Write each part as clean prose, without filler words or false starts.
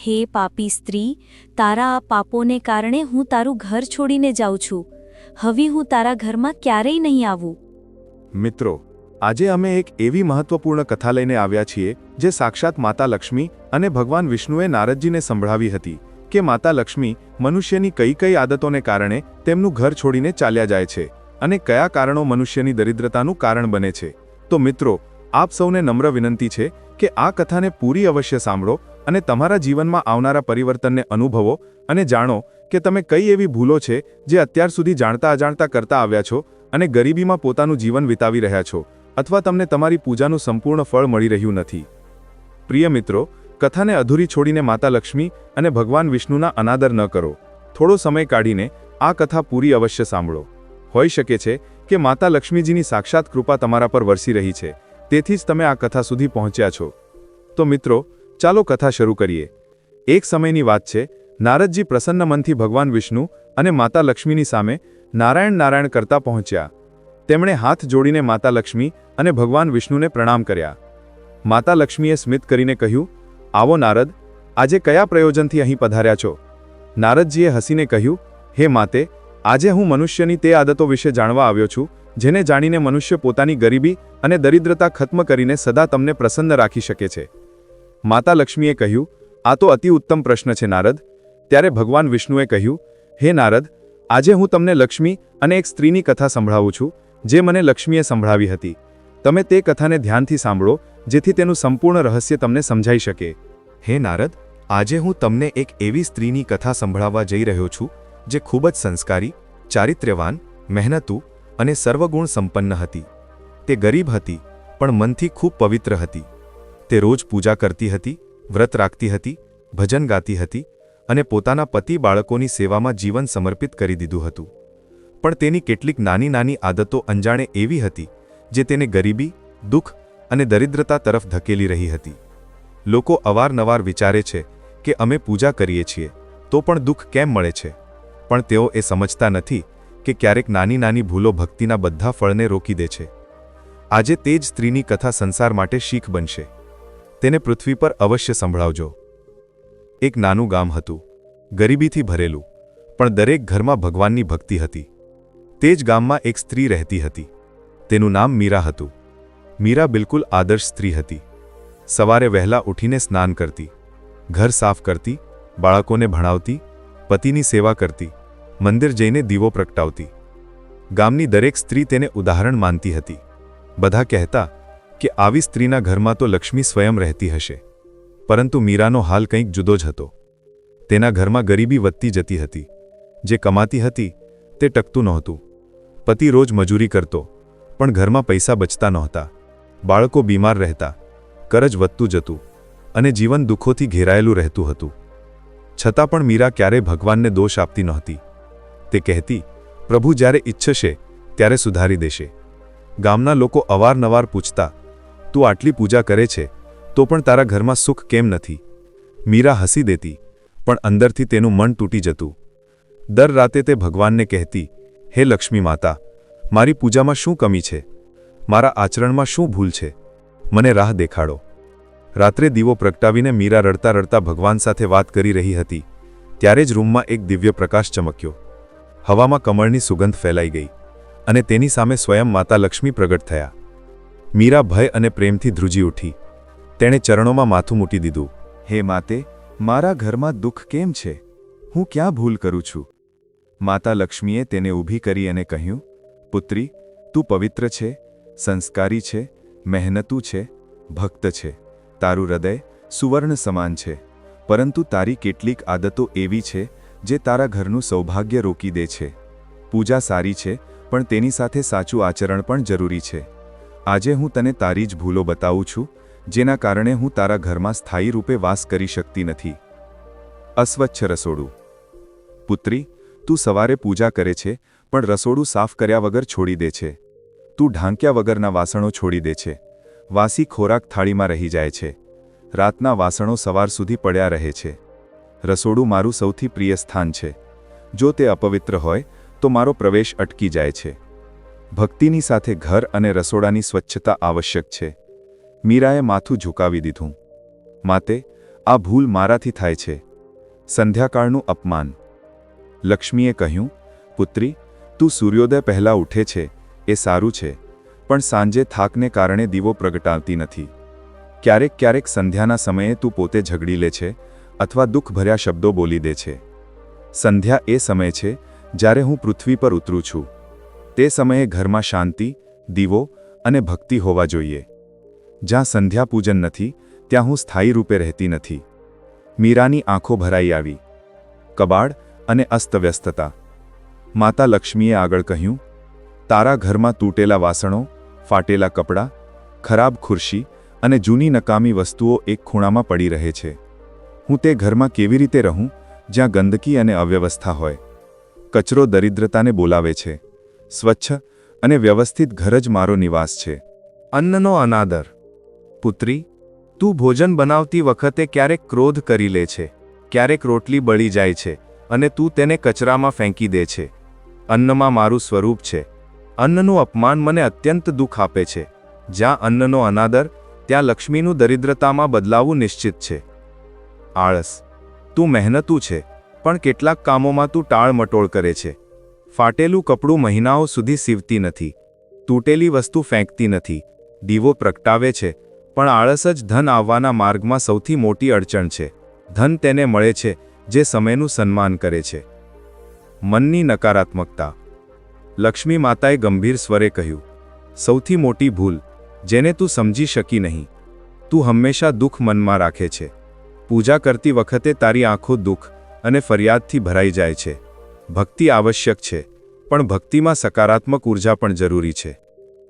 હે પાપી સ્ત્રી, તારા આ પાપોને કારણે હું તારું ઘર છોડીને જાઉં છું. હવે હું તારા ઘરમાં ક્યારેય નહીં આવું. મિત્રો, આજે અમે એક એવી મહત્વપૂર્ણ કથા લઈને આવ્યા છીએ જે સાક્ષાત માતા લક્ષ્મી અને ભગવાન વિષ્ણુએ નારદજીને સંભળાવી હતી કે માતા લક્ષ્મી મનુષ્યની કઈ કઈ આદતોને કારણે તેમનું ઘર છોડીને ચાલ્યા જાય છે અને કયા કારણો મનુષ્યની દરિદ્રતાનું કારણ બને છે. તો મિત્રો, આપ સૌને નમ્ર વિનંતી છે કે આ કથાને પૂરી અવશ્ય સાંભળો અને તમારા જીવનમાં આવનારા પરિવર્તનને અનુભવો અને જાણો કે તમે કઈ એવી ભૂલો છે જે અત્યાર સુધી જાણતા અજાણતા કરતા આવ્યા છો અને ગરીબીમાં પોતાનું જીવન વિતાવી રહ્યા છો, અથવા તમને તમારી પૂજાનું સંપૂર્ણ ફળ મળી રહ્યું નથી. પ્રિય મિત્રો, કથાને અધૂરી છોડીને માતા લક્ષ્મી અને ભગવાન વિષ્ણુના અનાદર ન કરો. થોડો સમય કાઢીને આ કથા પૂરી અવશ્ય સાંભળો. હોઈ શકે છે કે માતા લક્ષ્મીજીની સાક્ષાત કૃપા તમારા પર વરસી રહી છે, તેથી જ તમે આ કથા સુધી પહોંચ્યા છો. તો મિત્રો, ચાલો કથા શરૂ કરીએ. એક સમયની વાત છે. નારદજી પ્રસન્ન મનથી ભગવાન વિષ્ણુ અને માતા લક્ષ્મીની સામે નારાયણ નારાયણ કરતા પહોંચ્યા. તેમણે હાથ જોડીને માતા લક્ષ્મી અને ભગવાન વિષ્ણુને પ્રણામ કર્યા. માતા લક્ષ્મીએ સ્મિત કરીને કહ્યું, આવો નારદ, આજે કયા પ્રયોજનથી અહીં પધાર્યા છો? નારદજીએ હસીને કહ્યું, હે માતે, આજે હું મનુષ્યની તે આદતો વિશે જાણવા આવ્યો છું જેને જાણીને મનુષ્ય પોતાની ગરીબી અને દરિદ્રતા ખત્મ કરીને સદા તમને પ્રસન્ન રાખી શકે છે. માતા લક્ષ્મીએ કહ્યું, આ તો અતિ ઉત્તમ પ્રશ્ન છે નારદ. ત્યારે ભગવાન વિષ્ણુએ કહ્યું, હે નારદ, આજે હું તમને લક્ષ્મી અને એક સ્ત્રીની કથા સંભળાવું છું જે મને લક્ષ્મીએ સંભળાવી હતી. તમે તે કથાને ધ્યાનથી સાંભળો જેથી તેનું સંપૂર્ણ રહસ્ય તમને સમજાઈ શકે. હે નારદ, આજે હું તમને એક એવી સ્ત્રીની કથા સંભળાવવા જઈ રહ્યો છું જે ખૂબ જ સંસ્કારી, ચારિત્ર્યવાન, મહેનતુ અને સર્વગુણ સંપન્ન હતી. તે ગરીબ હતી પણ મનથી ખૂબ પવિત્ર હતી. તે રોજ પૂજા કરતી હતી, વ્રત રાખતી હતી, ભજન ગાતી હતી અને પોતાના પતિ બાળકોની સેવામાં જીવન સમર્પિત કરી દીધું હતું. પણ તેની કેટલીક નાની નાની આદતો અંજાણે એવી હતી જે તેને ગરીબી, દુઃખ અને દરિદ્રતા તરફ ધકેલી રહી હતી. લોકો અવારનવાર વિચારે છે કે અમે પૂજા કરીએ છીએ તો પણ દુઃખ કેમ મળે છે, પણ તેઓ એ સમજતા નથી કે ક્યારેક નાની નાની ભૂલો ભક્તિના બધા ફળને રોકી દે છે. આજે તે જ સ્ત્રીની કથા સંસાર માટે શીખ બનશે. તેને પૃથ્વી પર અવશ્ય સંભળાવજો. એક નાનું ગામ હતું, ગરીબીથી ભરેલું, પણ દરેક ઘરમાં ભગવાનની ભક્તિ હતી. તે જ ગામમાં એક સ્ત્રી રહેતી હતી. તેનું નામ મીરા હતું. મીરા બિલકુલ આદર્શ સ્ત્રી હતી. સવારે વહેલા ઉઠીને સ્નાન કરતી, ઘર સાફ કરતી, બાળકોને ભણાવતી, પતિની સેવા કરતી, મંદિર જઈને દીવો પ્રગટાવતી. ગામની દરેક સ્ત્રી તેને ઉદાહરણ માનતી હતી. બધા કહેતા કે આવી સ્ત્રીના ઘરમાં તો લક્ષ્મી સ્વયં રહેતી હશે. પરંતુ મીરાનો હાલ કંઈક જુદો જ હતો. તેના ઘરમાં ગરીબી વધતી જતી હતી. જે કમાતી હતી તે ટકતું નહોતું. પતિ રોજ મજૂરી કરતો, પણ ઘરમાં પૈસા બચતા નહોતા. બાળકો બીમાર રહેતા, કરજ વધતું જતું અને જીવન દુઃખોથી ઘેરાયેલું રહેતું હતું. છતાં પણ મીરા ક્યારેય ભગવાનને દોષ આપતી નહોતી. તે કહેતી, પ્રભુ જ્યારે ઈચ્છશે ત્યારે સુધારી દેશે. ગામના લોકો અવારનવાર પૂછતા, તું આટલી પૂજા કરે છે તો પણ તારા ઘરમાં સુખ કેમ નથી? મીરા હસી દેતી, પણ અંદરથી તેનું મન તૂટી જતું. દર રાતે તે ભગવાનને કહેતી, હે લક્ષ્મી માતા, મારી પૂજામાં શું કમી છે? મારા આચરણમાં શું ભૂલ છે? મને રાહ દેખાડો. રાત્રે દીવો પ્રગટાવીને મીરા રડતા રડતા ભગવાન સાથે વાત કરી રહી હતી ત્યારે જ રૂમમાં એક દિવ્ય પ્રકાશ ચમક્યો. હવામાં કમળની સુગંધ ફેલાઈ ગઈ અને તેની સામે સ્વયં માતા લક્ષ્મી પ્રગટ થયા. મીરા ભય અને પ્રેમથી ધ્રુજી ઉઠી. તેણે ચરણોમાં માથું મૂકી દીધું. હે માતે, મારા ઘરમાં દુઃખ કેમ છે? હું ક્યાં ભૂલ કરું છું? માતા લક્ષ્મીએ તેને ઊભી કરી અને કહ્યું, પુત્રી, તું પવિત્ર છે, સંસ્કારી છે, મહેનતુ છે, ભક્ત છે. તારું હૃદય સુવર્ણ સમાન છે, પરંતુ તારી કેટલીક આદતો એવી છે જે તારા ઘરનું સૌભાગ્ય રોકી દે છે. પૂજા સારી છે, પણ તેની સાથે સાચું આચરણ પણ જરૂરી છે. આજે હું તને તારી જ ભૂલો બતાવું છું જેના કારણે હું તારા ઘરમાં સ્થાયી રૂપે વાસ કરી શકતી નથી. અસ્વચ્છ રસોડું. પુત્રી, તું સવારે પૂજા કરે છે પણ રસોડું સાફ કર્યા વગર છોડી દે છે. તું ઢાંક્યા વગરના વાસણો છોડી દે છે. વાસી ખોરાક થાળીમાં રહી જાય છે. રાતના વાસણો સવાર સુધી પડ્યા રહે છે. રસોડું મારું સૌથી પ્રિય સ્થાન છે. જો તે અપવિત્ર હોય તો મારો પ્રવેશ અટકી જાય છે. ભક્તિની સાથે ઘર અને રસોડાની સ્વચ્છતા આવશ્યક છે. મીરાએ માથું ઝુકાવી દીધું. માતે, આ ભૂલ મારાથી થાય છે. સંધ્યાકાળનું અપમાન. લક્ષ્મીએ કહ્યું, પુત્રી, તું સૂર્યોદય પહેલાં ઉઠે છે એ સારું છે, પણ સાંજે થાકને કારણે દીવો પ્રગટાવતી નથી. ક્યારેક ક્યારેક સંધ્યાના સમયે તું પોતે ઝઘડી લે છે અથવા દુઃખભર્યા શબ્દો બોલી દે છે. સંધ્યા એ સમય છે જ્યારે હું પૃથ્વી પર ઉતરું છું. તે સમયે ઘરમાં શાંતિ, દીવો અને ભક્તિ હોવા જોઈએ. જ્યાં સંધ્યા પૂજન નથી ત્યાં હું સ્થાયી રૂપે રહેતી નથી. મીરાની આંખો ભરાઈ આવી. કબાડ અને અસ્તવ્યસ્તતા. માતા લક્ષ્મીએ આગળ કહ્યું, તારા ઘરમાં તૂટેલા વાસણો, ફાટેલા કપડાં, ખરાબ ખુરશી અને જૂની નકામી વસ્તુઓ એક ખૂણામાં પડી રહે છે. હું તે ઘરમાં કેવી રીતે રહું જ્યાં ગંદકી અને અવ્યવસ્થા હોય? કચરો દરિદ્રતાને બોલાવે છે. સ્વચ્છ અને વ્યવસ્થિત ઘર જ મારો નિવાસ છે. અન્નનો અનાદર. પુત્રી, તું ભોજન બનાવતી વખતે ક્યારેક ક્રોધ કરી લે છે, ક્યારેક રોટલી બળી જાય છે અને તું તેને કચરામાં ફેંકી દે છે. અન્નમાં મારું સ્વરૂપ છે. અન્નનું અપમાન મને અત્યંત દુઃખ આપે છે. જ્યાં અન્નનો અનાદર, ત્યાં લક્ષ્મીનું દરિદ્રતામાં બદલાવું નિશ્ચિત છે. આળસ. તું મહેનતુ છે, પણ કેટલાક કામોમાં તું ટાળમટોળ કરે છે. ફાટેલું કપડું મહિનાઓ સુધી સીવતી નથી. તૂટેલી વસ્તુ ફેંકતી નથી. દીવો પ્રગટાવે છે, પણ આળસ જ ધન આવવાના માર્ગમાં સૌથી મોટી અડચણ છે. ધન તેને મળે છે જે સમયનું સન્માન કરે છે. મનની નકારાત્મકતા. લક્ષ્મી માતાએ ગંભીર સ્વરે કહ્યું, સૌથી મોટી ભૂલ જેને તું સમજી શકી નહીં. તું હંમેશા દુઃખ મનમાં રાખે છે. પૂજા કરતી વખતે તારી આંખો દુઃખ અને ફરિયાદથી ભરાઈ જાય છે. ભક્તિ આવશ્યક છે, પણ ભક્તિમાં સકારાત્મક ઉર્જા પણ જરૂરી છે.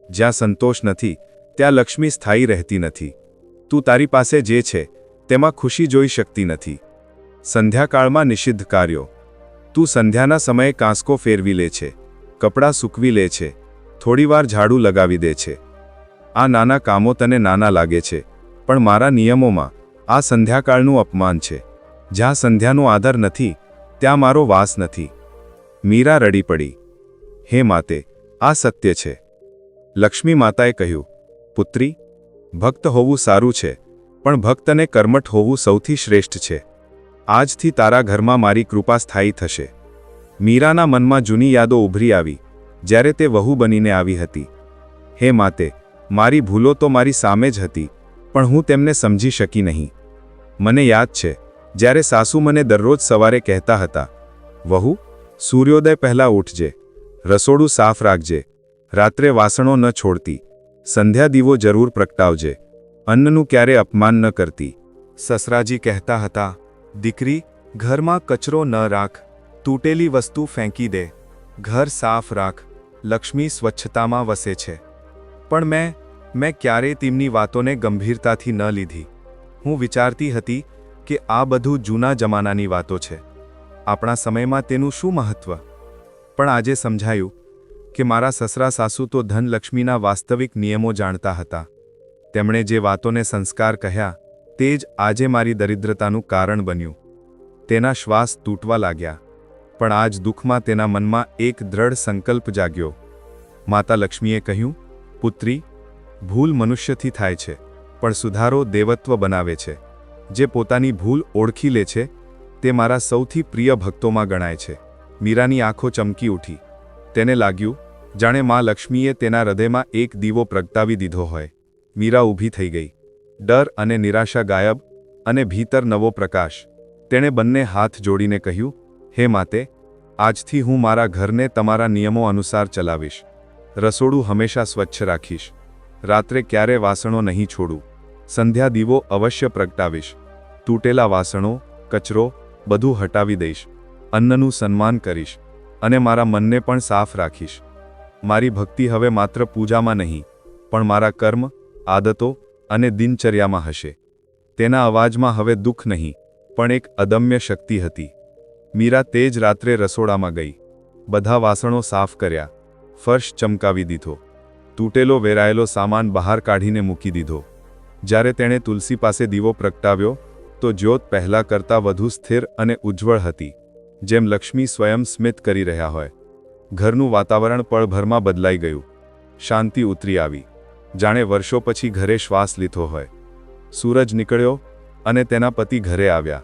જ્યાં સંતોષ નથી ત્યાં લક્ષ્મી સ્થાયી રહેતી નથી. તું તારી પાસે જે છે તેમાં ખુશી જોઈ શકતી નથી. સંધ્યાકાળમાં નિષિદ્ધ કાર્યો. તું સંધ્યાના સમયે કાંસકો ફેરવી લે છે, કપડાં સૂકવી લે છે, થોડીવાર ઝાડુ લગાવી દે છે. આ નાના કામો તને નાના લાગે છે, પણ મારા નિયમોમાં આ સંધ્યાકાળનું અપમાન છે. જ્યાં સંધ્યાનો આદર નથી ત્યાં મારો વાસ નથી. મીરા રડી પડી. હે માતે, આ સત્ય છે. લક્ષ્મી માતાએ કહ્યું, પુત્રી, ભક્ત હોવું સારું છે, પણ ભક્તને કર્મઠ હોવું સૌથી શ્રેષ્ઠ છે. આજથી તારા ઘરમાં મારી કૃપા સ્થાયી થશે. મીરાના મનમાં જૂની યાદો ઉભરી આવી, જ્યારે તે વહુ બનીને આવી હતી. હે માતે, મારી ભૂલો તો મારી સામે જ હતી, પણ હું તેમને સમજી શકી નહીં. મને યાદ છે જ્યારે સાસુ મને દરરોજ સવારે કહેતા હતા, વહુ, સૂર્યોદય પહેલાં ઉઠજે, રસોડું સાફ રાખજે, રાત્રે વાસણો ન છોડતી, સંધ્યા દીવો જરૂર પ્રગટાવજે, અન્નનું ક્યારે અપમાન ન કરતી. સસરાજી કહેતા હતા, દીકરી, ઘરમાં કચરો ન રાખ, તૂટેલી વસ્તુ ફેંકી દે, ઘર સાફ રાખ, લક્ષ્મી સ્વચ્છતામાં વસે છે. પણ મેં ક્યારેય તેમની વાતોને ગંભીરતાથી ન લીધી. હું વિચારતી હતી કે આ બધું જૂના જમાનાની વાતો છે. આપણા સમયમાં તેનું શું મહત્વ? પણ આજે સમજાયું કે મારા સસરા સાસુ તો ધનલક્ષ્મીના વાસ્તવિક નિયમો જાણતા હતા. તેમણે જે વાતોને સંસ્કાર કહ્યા તે જ આજે મારી દરિદ્રતાનું કારણ બન્યું. તેના શ્વાસ તૂટવા લાગ્યા, પણ આજ દુઃખમાં તેના મનમાં એક દ્રઢ સંકલ્પ જાગ્યો. માતા લક્ષ્મીએ કહ્યું, પુત્રી, ભૂલ મનુષ્યથી થાય છે, પણ સુધારો દેવત્વ બનાવે છે. જે પોતાની ભૂલ ઓળખી લે છે તે મારા સૌથી પ્રિય ભક્તોમાં ગણાય છે. મીરાની આંખો ચમકી ઉઠી. તેને લાગ્યું જાણે માં લક્ષ્મીએ તેના હૃદયમાં એક દીવો પ્રગટાવી દીધો હોય. મીરા ઊભી થઈ ગઈ. ડર અને નિરાશા ગાયબ, અને ભીતર નવો પ્રકાશ. તેણે બંને હાથ જોડીને કહ્યું, હે માતે, આજથી હું મારા ઘરને તમારા નિયમો અનુસાર ચલાવીશ. રસોડું હંમેશા સ્વચ્છ રાખીશ. રાત્રે ક્યારે વાસણો નહીં છોડું. સંધ્યા દીવો અવશ્ય પ્રગટાવીશ. તૂટેલા વાસણો, કચરો બધું હટાવી દઈશ. અન્નનું સન્માન કરીશ અને મારા મનને પણ સાફ રાખીશ. મારી ભક્તિ હવે માત્ર પૂજામાં નહીં, પણ મારા કર્મ, આદતો અને દિનચર્યામાં હશે. તેના અવાજમાં હવે દુઃખ નહીં, પણ એક અદમ્ય શક્તિ હતી. મીરા તે જ રાત્રે રસોડામાં ગઈ. બધા વાસણો સાફ કર્યા, ફર્શ ચમકાવી દીધો, તૂટેલો વેરાયેલો સામાન બહાર કાઢીને મૂકી દીધો. જ્યારે તેણે તુલસી પાસે દીવો પ્રગટાવ્યો તો જ્યોત પહેલાં કરતાં વધુ સ્થિર અને ઉજ્જવળ હતી, જેમ લક્ષ્મી સ્વયં સ્મિત કરી રહ્યા હોય. ઘરનું વાતાવરણ પળભરમાં બદલાઈ ગયું. શાંતિ ઉતરી આવી, જાણે વર્ષો પછી ઘરે શ્વાસ લીધો હોય. સૂરજ નીકળ્યો અને તેના પતિ ઘરે આવ્યા,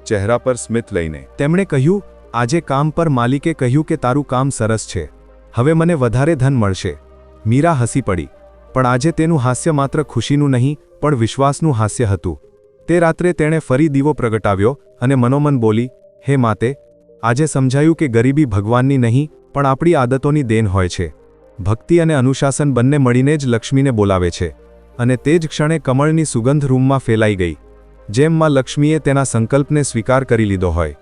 ચહેરા પર સ્મિત લઈને. તેમણે કહ્યું, આજે કામ પર માલિકે કહ્યું કે તારું કામ સરસ છે, હવે મને વધારે ધન મળશે. મીરા હસી પડી, પણ આજે તેનું હાસ્ય માત્ર ખુશીનું નહીં પણ વિશ્વાસનું હાસ્ય હતું. તે રાત્રે તેણે ફરી દીવો પ્રગટાવ્યો અને મનોમન બોલી, હે માતે, આજે સમજાયું કે ગરીબી ભગવાનની નહીં પણ આપણી આદતોની દેન હોય છે. ભક્તિ અને અનુશાસન બંને મળીને જ લક્ષ્મીને બોલાવે છે. અને તે જ ક્ષણે કમળની સુગંધ રૂમમાં ફેલાઈ ગઈ, જેમ માં લક્ષ્મીએ તેના સંકલ્પને સ્વીકાર કરી લીધો હોય.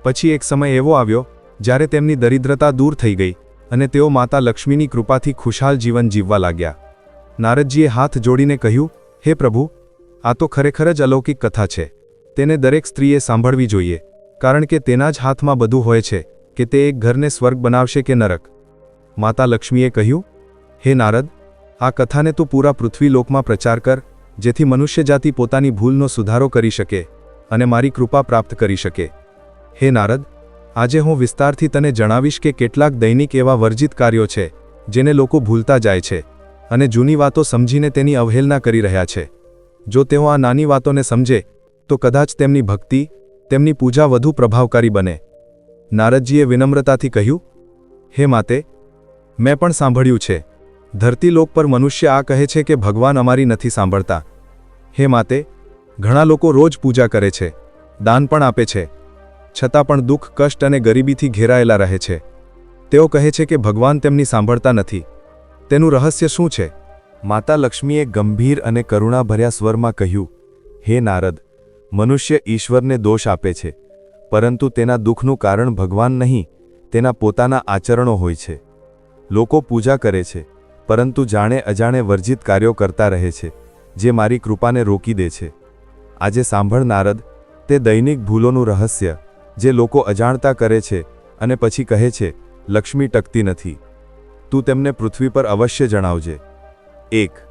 પછી એક સમય એવો આવ્યો જ્યારે તેમની દરિદ્રતા દૂર થઈ ગઈ અને તેઓ માતા લક્ષ્મીની કૃપાથી ખુશહાલ જીવન જીવવા લાગ્યા. નારદજીએ હાથ જોડીને કહ્યું, હે પ્રભુ, આ તો ખરેખર જ અલૌકિક કથા છે. તેને દરેક સ્ત્રીએ સાંભળવી જોઈએ, કારણ કે તેના જ હાથમાં બધું હોય છે કે તે એક ઘરને સ્વર્ગ બનાવશે કે નરક. માતા લક્ષ્મીએ કહ્યું, હે નારદ, આ કથાને તું પૂરા પૃથ્વીલોકમાં પ્રચાર કર, જેથી મનુષ્યજાતિ પોતાની ભૂલનો સુધારો કરી શકે અને મારી કૃપા પ્રાપ્ત કરી શકે. હે નારદ, આજે હું વિસ્તારથી તને જણાવીશ કે કેટલાક દૈનિક એવા વર્જિત કાર્યો છે જેને લોકો ભૂલતા જાય છે અને જૂની વાતો સમજીને તેની અવહેલના કરી રહ્યા છે. જો તેઓ આ નાની વાતોને સમજે તો કદાચ તેમની ભક્તિ, તેમની પૂજા વધુ પ્રભાવકારી બને. નારદજીએ વિનમ્રતાથી કહ્યું, હે માતે, મેં પણ સાંભળ્યું છે, ધરતીલોક પર મનુષ્ય આ કહે છે કે ભગવાન અમારી નથી સાંભળતા. હે માતે, ઘણા લોકો રોજ પૂજા કરે છે, દાન પણ આપે છે, છતાં પણ દુઃખ, કષ્ટ અને ગરીબીથી ઘેરાયેલા રહે છે. તેઓ કહે છે કે ભગવાન તેમની સાંભળતા નથી. તેનું રહસ્ય શું છે? માતા લક્ષ્મીએ ગંભીર અને કરુણાભર્યા સ્વરમાં કહ્યું, હે નારદ, મનુષ્ય ઈશ્વરને દોષ આપે છે, પરંતુ તેના દુઃખનું કારણ ભગવાન નહીં, તેના પોતાના આચરણો હોય છે. લોકો પૂજા કરે છે, પરંતુ જાણે અજાણે વર્જિત કાર્યો કરતા રહે છે, જે મારી કૃપાને રોકી દે છે. આજે સાંભળ નારદ, તે દૈનિક ભૂલોનું રહસ્ય, જે લોકો અજાણતા કરે છે અને પછી કહે છે, લક્ષ્મી ટકતી નથી. તું તેમને પૃથ્વી પર અવશ્ય જણાવજે. 1.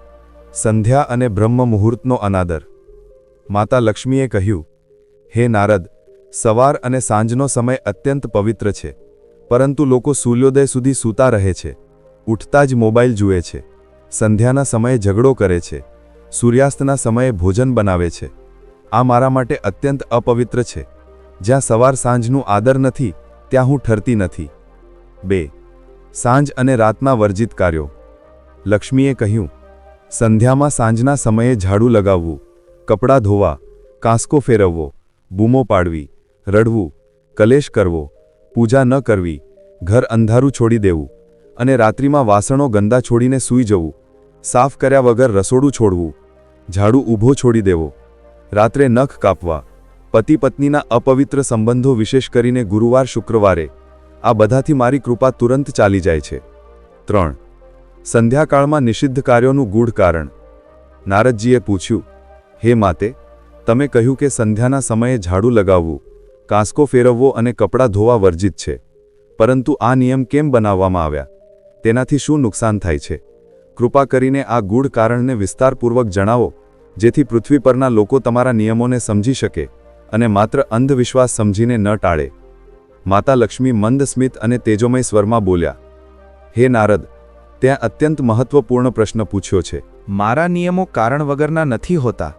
સંધ્યા અને બ્રહ્મ મુહૂર્તનો અનાદર. માતા લક્ષ્મીએ કહ્યું, હે નારદ, સવાર અને સાંજનો સમય અત્યંત પવિત્ર છે, પરંતુ લોકો સૂર્યોદય સુધી સૂતા રહે છે, ઉઠતા જ મોબાઈલ જુએ છે, સંધ્યાના સમયે ઝઘડો કરે છે, સૂર્યાસ્તના સમયે ભોજન બનાવે છે. આ મારા માટે અત્યંત અપવિત્ર છે. જ્યાં સવાર સાંજનું આદર નથી, ત્યાં હું ઠરતી નથી. 2. સાંજ અને રાતના વર્જિત કાર્યો. લક્ષ્મીએ કહ્યું, સંધ્યામાં સાંજના સમયે ઝાડુ લગાવવું, કપડાં ધોવા, કાંસકો ફેરવવો, બૂમો પાડવી, રડવું, કલેશ કરવો, પૂજા ન કરવી, ઘર અંધારું છોડી દેવું અને રાત્રિમાં વાસણો ગંદા છોડીને સૂઈ જવું, સાફ કર્યા વગર રસોડું છોડવું, ઝાડુ ઊભો છોડી દેવો, રાત્રે નખ કાપવા, પતિ પત્નીના અપવિત્ર સંબંધો વિશેષ કરીને ગુરુવાર શુક્રવારે, આ બધાથી મારી કૃપા તુરંત ચાલી જાય છે. 3. સંધ્યાકાળમાં નિષિદ્ધ કાર્યોનું ગૂઢ કારણ. નારદજીએ પૂછ્યું, હે માતે, તમે કહ્યું કે સંધ્યાના સમયે ઝાડુ લગાવવું, કાંસકો ફેરવવો અને કપડાં ધોવા વર્જિત છે, પરંતુ આ નિયમ કેમ બનાવવામાં આવ્યા? તેનાથી શું નુકસાન થાય છે? કૃપા કરીને આ ગૂઢ કારણને વિસ્તારપૂર્વક જણાવો, જેથી પૃથ્વી પરના લોકો તમારા નિયમોને સમજી શકે અને માત્ર અંધવિશ્વાસ સમજીને ન ટાળે. માતા લક્ષ્મી મંદ સ્મિત અને તેજોમય સ્વરમાં બોલ્યા, હે નારદ, ત્યાં અત્યંત મહત્વપૂર્ણ પ્રશ્ન પૂછ્યો છે. મારા નિયમો કારણ વગરના નથી હોતા.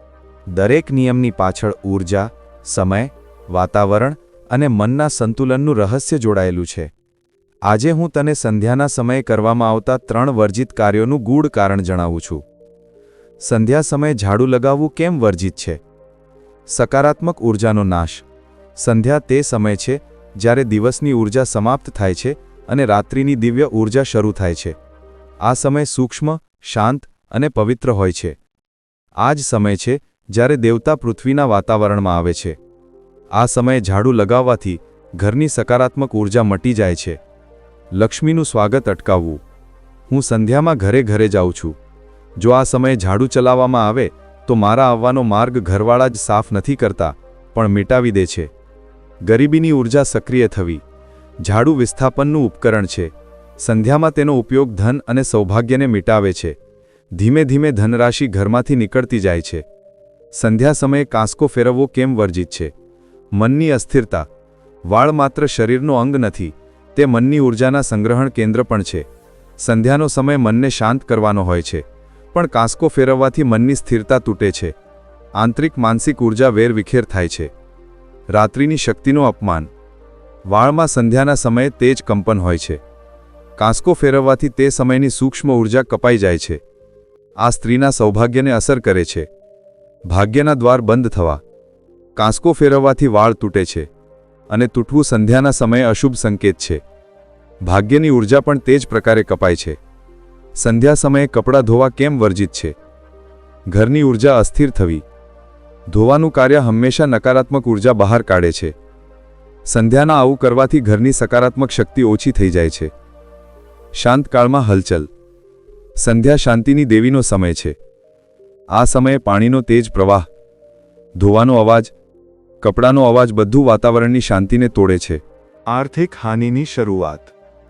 દરેક નિયમની પાછળ ઊર્જા, સમય, વાતાવરણ અને મનના સંતુલનનું રહસ્ય જોડાયેલું છે. આજે હું તને સંધ્યાના સમયે કરવામાં આવતા 3 વર્જિત કાર્યોનું ગૂઢ કારણ જણાવું છું. સંધ્યા સમયે ઝાડુ લગાવવું કેમ વર્જિત છે? સકારાત્મક ઊર્જાનો નાશ. સંધ્યા તે સમય છે જ્યારે દિવસની ઊર્જા સમાપ્ત થાય છે અને રાત્રિની દિવ્ય ઊર્જા શરૂ થાય છે. આ સમય સૂક્ષ્મ, શાંત અને પવિત્ર હોય છે. આ જ સમય છે જ્યારે દેવતા પૃથ્વીના વાતાવરણમાં આવે છે. આ સમયે ઝાડુ લગાવવાથી ઘરની સકારાત્મક ઊર્જા મટી જાય છે. લક્ષ્મીનું સ્વાગત અટકાવવું. હું સંધ્યામાં ઘરે ઘરે જાઉં છું. જો આ સમયે ઝાડુ ચલાવવામાં આવે તો મારા આવવાનો માર્ગ ઘરવાળા જ સાફ નથી કરતા, પણ મિટાવી દે છે. ગરીબીની ઊર્જા સક્રિય થવી. ઝાડુ વિસ્થાપનનું ઉપકરણ છે. સંધ્યામાં તેનો ઉપયોગ ધન અને સૌભાગ્યને મિટાવે છે. ધીમે ધીમે ધનરાશિ ઘરમાંથી નીકળતી જાય છે. સંધ્યા સમયે કાંસકો ફેરવવો કેમ વર્જિત છે? મનની અસ્થિરતા. વાળ માત્ર શરીરનો અંગ નથી, તે મનની ઊર્જાના સંગ્રહણ કેન્દ્ર પણ છે. સંધ્યાનો સમય મનને શાંત કરવાનો હોય છે, પણ કાંસકો ફેરવવાથી મનની સ્થિરતા તૂટે છે. આંતરિક માનસિક ઉર્જા વેરવિખેર થાય છે. રાત્રિની શક્તિનું અપમાન. વાળમાં સંધ્યાના સમયે તેજ કંપન હોય છે. કાંસકો ફેરવવાથી તે સમયની સૂક્ષ્મ ઉર્જા કપાઈ જાય છે. આ સ્ત્રીના સૌભાગ્યને અસર કરે છે. ભાગ્યના દ્વાર બંધ થવા. કાંસકો ફેરવવાથી વાળ તૂટે છે અને તૂટવું સંધ્યાના સમયે અશુભ સંકેત છે. ભાગ્યની ઉર્જા પણ તે જ પ્રકારે કપાય છે. સંધ્યા સમયે કપડાં ધોવા કેમ વર્જિત છે? ઘરની ઉર્જા અસ્થિર થવી. ધોવાનું કાર્ય હંમેશા નકારાત્મક ઉર્જા બહાર કાઢે છે. સંધ્યાના આવું કરવાથી ઘરની સકારાત્મક શક્તિ ઓછી થઈ જાય છે. શાંતકાળમાં હલચલ. સંધ્યા શાંતિની દેવીનો સમય છે. આ સમયે પાણીનો તેજ પ્રવાહ, ધોવાનો અવાજ, કપડાનો અવાજ બધું વાતાવરણની શાંતિને તોડે છે. આર્થિક હાનિની શરૂઆત.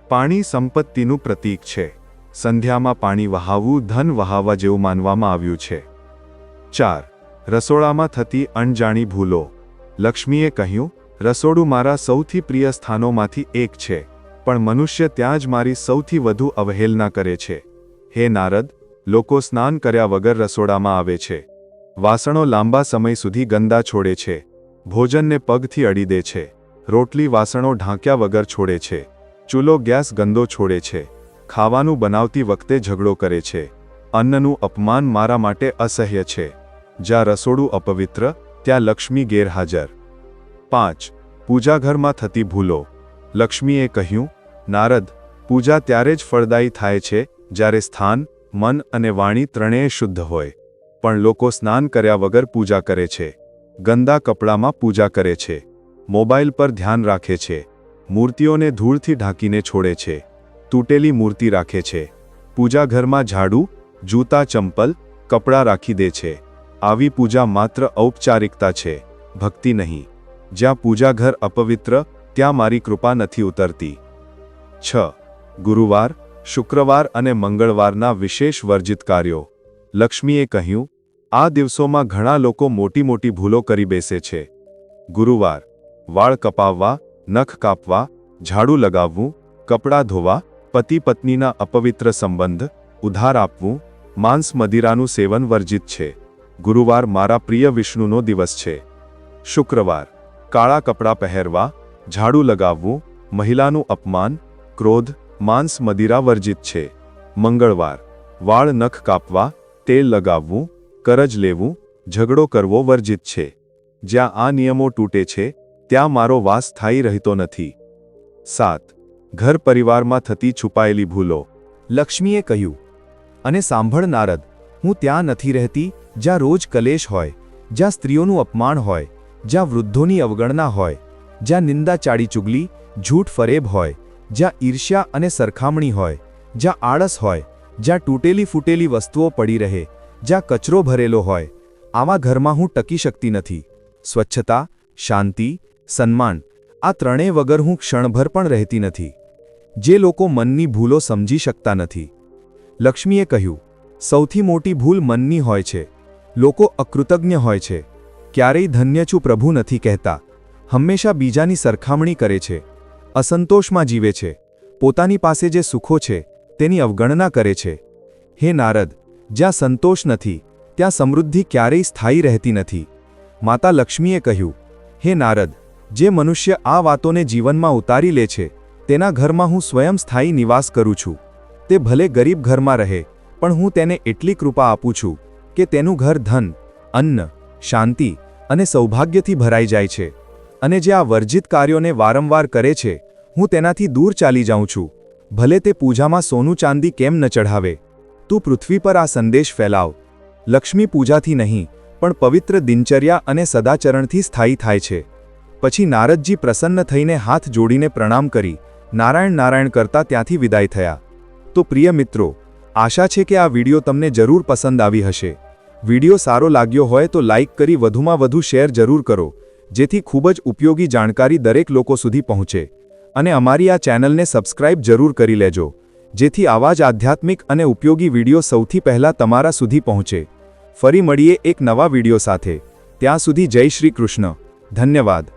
પાણી સંપત્તિનું પ્રતીક છે. સંધ્યામાં પાણી વહાવવું ધન વહાવવા જેવું માનવામાં આવ્યું છે. 4. રસોડામાં થતી અણજાણી ભૂલો. લક્ષ્મીએ કહ્યું, રસોડું મારા સૌથી પ્રિય સ્થાનોમાંથી એક છે, પણ મનુષ્ય ત્યાં જ મારી સૌથી વધુ અવહેલના કરે છે. હે નારદ, લોકો સ્નાન કર્યા વગર રસોડામાં આવે છે. વાસણો લાંબા સમય સુધી ગંદા છોડે છે. ભોજનને પગથી અડી દે છે. રોટલી વાસણો ઢાંક્યા વગર છોડે છે. ચૂલો ગેસ ગંદો છોડે છે. ખાવાનું બનાવતી વખતે ઝઘડો કરે છે. અન્નનું અપમાન મારા માટે અસહ્ય છે. જ્યાં રસોડું અપવિત્ર, ત્યાં લક્ષ્મી ગેરહાજર. 5. પૂજાઘરમાં થતી ભૂલો. લક્ષ્મીએ કહ્યું, નારદ, પૂજા ત્યારે જ ફળદાયી થાય છે જ્યારે સ્થાન, મન અને વાણી ત્રણેય શુદ્ધ હોય. પણ લોકો સ્નાન કર્યા વગર પૂજા કરે છે. ગંદા કપડામાં પૂજા કરે છે. મોબાઈલ પર ધ્યાન રાખે છે. મૂર્તિઓને ધૂળથી ઢાંકીને છોડે છે. તૂટેલી મૂર્તિ રાખે છે. પૂજાઘરમાં ઝાડુ, જૂતા, ચંપલ, કપડાં રાખી દે છે. આવી પૂજા માત્ર ઔપચારિકતા છે, ભક્તિ નહીં. જ્યાં પૂજાઘર અપવિત્ર, ત્યાં મારી કૃપા નથી ઉતરતી. 6. ગુરુવાર, શુક્રવાર અને મંગળવારના વિશેષ વર્જિત કાર્યો. લક્ષ્મીએ કહ્યું, આ દિવસોમાં ઘણા લોકો મોટી મોટી ભૂલો કરી બેસે છે. ગુરુવાર, વાળ કપાવવા, નખ કાપવા, ઝાડુ લગાવવું, કપડાં ધોવા, પતિ પત્નીના અપવિત્ર સંબંધ, ઉધાર આપવું, માંસ મદિરાનું સેવન વર્જિત છે. ગુરુવાર મારા પ્રિય વિષ્ણુનો દિવસ છે. શુક્રવાર, કાળા કપડાં પહેરવા, ઝાડુ લગાવવું, મહિલાનું અપમાન, ક્રોધ, માંસ મદિરા વર્જિત છે. મંગળવાર, વાળ નખ કાપવા, તેલ લગાવવું, કરજ લેવું, ઝઘડો કરવો વર્જિત છે. જ્યાં આ નિયમો તૂટે છે, ત્યાં મારો વાસ સ્થાયી રહેતો નથી. 7. ઘર પરિવારમાં થતી છુપાયેલી ભૂલો. લક્ષ્મીએ કહ્યું, અને સાંભળ નારદ, હું ત્યાં નથી રહેતી જ્યાં રોજ કલેશ હોય, જ્યાં સ્ત્રીઓનું અપમાન હોય, જ્યાં વૃદ્ધોની અવગણના હોય, જ્યાં નિંદા ચાડી ચુગલી, ઝૂઠ ફરેબ હોય, જ્યાં ઈર્ષ્યા અને સરખામણી હોય, જ્યાં આળસ હોય, જ્યાં તૂટેલી ફૂટેલી વસ્તુઓ પડી રહે, જ્યાં કચરો ભરેલો હોય, આવા ઘરમાં હું ટકી શકતી નથી. સ્વચ્છતા, શાંતિ, સન્માન, આ ત્રણેય વગર હું ક્ષણભર પણ રહેતી નથી. જે લોકો મનની ભૂલો સમજી શકતા નથી. લક્ષ્મીએ કહ્યું, સૌથી મોટી ભૂલ મનની હોય છે. લોકો અકૃતજ્ઞ હોય છે. ક્યારેય ધન્ય છું પ્રભુ નથી કહેતા. હંમેશા બીજાની સરખામણી કરે છે. અસંતોષમાં જીવે છે. પોતાની પાસે જે સુખો છે તેની અવગણના કરે છે. હે નારદ, જ્યાં સંતોષ નથી ત્યાં સમૃદ્ધિ ક્યારેય સ્થાયી રહેતી નથી. માતા લક્ષ્મીએ કહ્યું, હે નારદ, જે મનુષ્ય આ વાતોને જીવનમાં ઉતારી લે છે તેના ઘરમાં હું સ્વયં સ્થાયી નિવાસ કરું છું. તે ભલે ગરીબ ઘરમાં રહે, પણ હું તેને એટલી કૃપા આપું છું કે તેનું ઘર ધન, અન્ન, શાંતિ અને સૌભાગ્યથી ભરાઈ જાય છે. અને જે આ વર્જિત કાર્યોને વારંવાર કરે છે, હું તેનાથી દૂર ચાલી જાઉં છું. ભલે તે પૂજામાં સોનું ચાંદી કેમ ન ચઢાવે. તું પૃથ્વી પર આ સંદેશ ફેલાવ. લક્ષ્મી પૂજાથી નહીં, પણ પવિત્ર દિનચર્યા અને સદાચરણથી સ્થાયી થાય છે. પછી નારદજી પ્રસન્ન થઈને હાથ જોડીને પ્રણામ કરી નારાયણ નારાયણ કરતા ત્યાંથી વિદાય થયા. તો પ્રિય મિત્રો, આશા છે કે આ વિડિયો તમને જરૂર પસંદ આવી હશે. વિડિયો સારો લાગ્યો હોય તો લાઇક કરી વધુમાં વધુ શેર જરૂર કરો, જેથી ખૂબ જ ઉપયોગી જાણકારી દરેક લોકો સુધી પહોંચે. અને અમારી આ ચેનલને સબસ્ક્રાઇબ જરૂર કરી લેજો, જેથી આવા જ આધ્યાત્મિક અને ઉપયોગી વિડિયો સૌથી પહેલા તમારા સુધી પહોંચે. ફરી મળીએ એક નવા વિડિયો સાથે. ત્યાં સુધી જય શ્રી કૃષ્ણ. ધન્યવાદ.